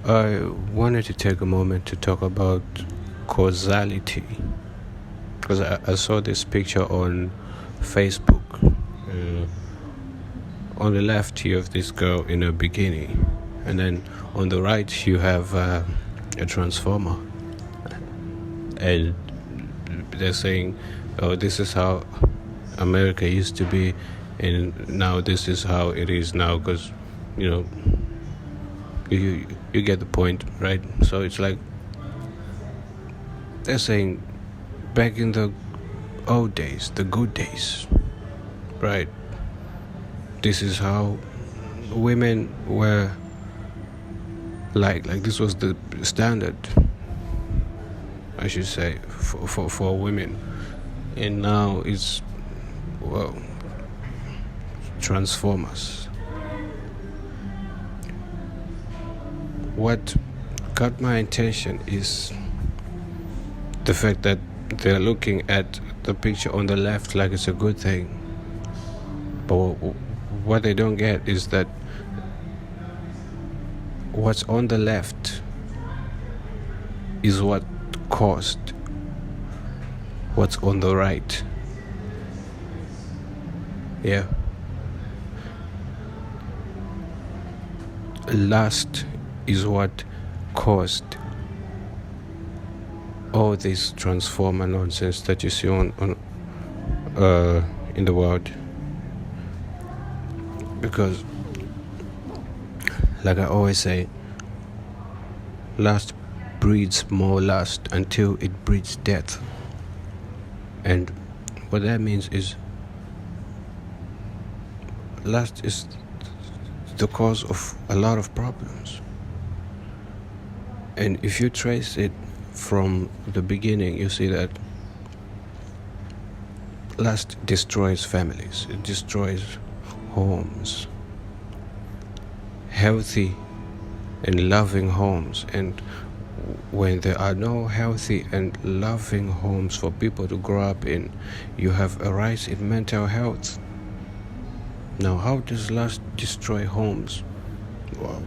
I wanted to take a moment to talk about causality because I saw this picture on Facebook. On the left, you have this girl in a bikini, and then on the right, you have a transformer, and they're saying, "Oh, this is how America used to be, and now this is how it is now." Because you know, you get the point, right? So it's like they're saying back in the old days, the good days, right? This is how women were like this was the standard, I should say, for women. And now it's, well, transformers. What got my attention is the fact that they're looking at the picture on the left like it's a good thing. But what they don't get is that what's on the left is what caused what's on the right. Yeah. Lust is what caused all this transformer nonsense that you see on in the world. Because, like I always say, lust breeds more lust until it breeds death. And what that means is lust is the cause of a lot of problems. And if you trace it from the beginning, you see that lust destroys families, it destroys homes, healthy and loving homes. And when there are no healthy and loving homes for people to grow up in, you have a rise in mental health. Now, how does lust destroy homes? Well,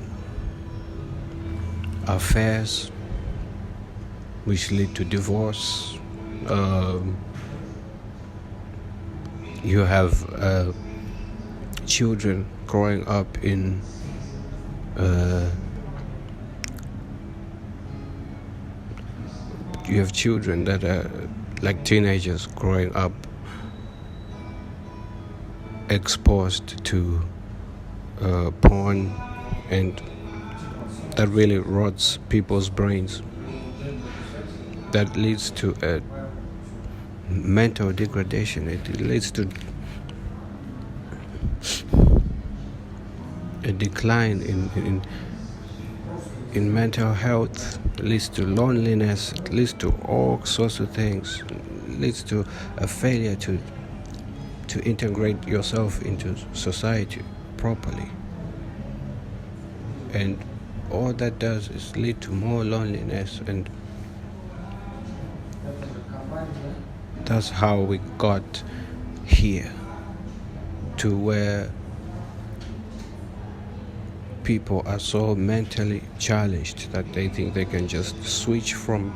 affairs, which lead to divorce. You have children growing up in you have children that are like teenagers growing up exposed to porn, and that really rots people's brains. That leads to a mental degradation. It leads to a decline in mental health. It leads to loneliness. It leads to all sorts of things. It leads to a failure to integrate yourself into society properly. And all that does is lead to more loneliness, and that's how we got here, to where people are so mentally challenged that they think they can just switch from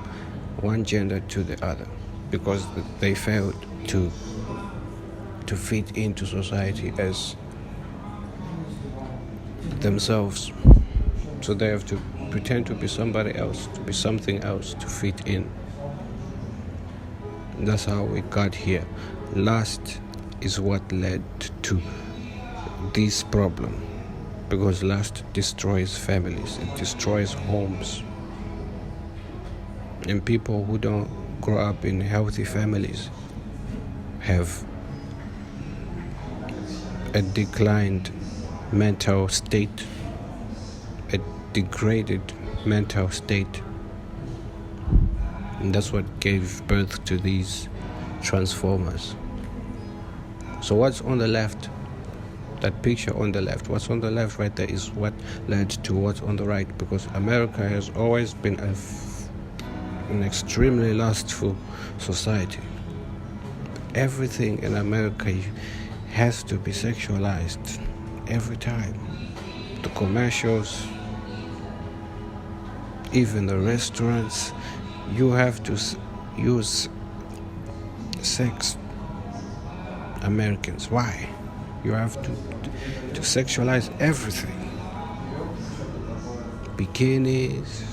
one gender to the other because they failed to fit into society as themselves. So they have to pretend to be somebody else, to be something else, to fit in. That's how we got here. Lust is what led to this problem, because lust destroys families, it destroys homes. And people who don't grow up in healthy families have a declined mental state, a degraded mental state. And that's what gave birth to these transformers. So what's on the left, that picture on the left, what's on the left right there is what led to what's on the right, because America has always been an extremely lustful society. Everything in America has to be sexualized every time. The commercials, even the restaurants, you have to use sex. Americans, why? You have to sexualize everything. Bikinis,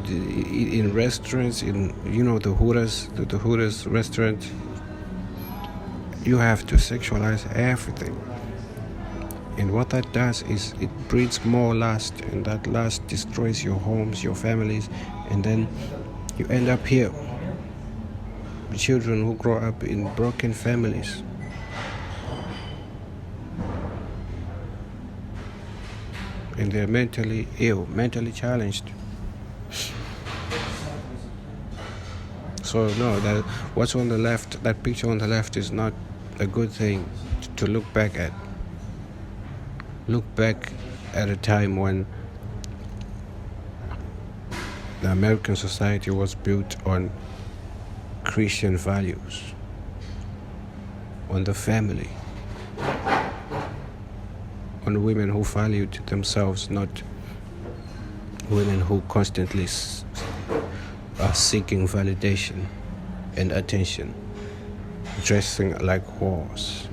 in restaurants, in the Hooters restaurant, you have to sexualize everything. And what that does is it breeds more lust, and that lust destroys your homes, your families, and then you end up here. Children who grow up in broken families. And they're mentally ill, mentally challenged. So no, what's on the left, that picture on the left is not a good thing to look back at. Look back at a time when the American society was built on Christian values, on the family, on women who valued themselves, not women who constantly are seeking validation and attention, dressing like whores.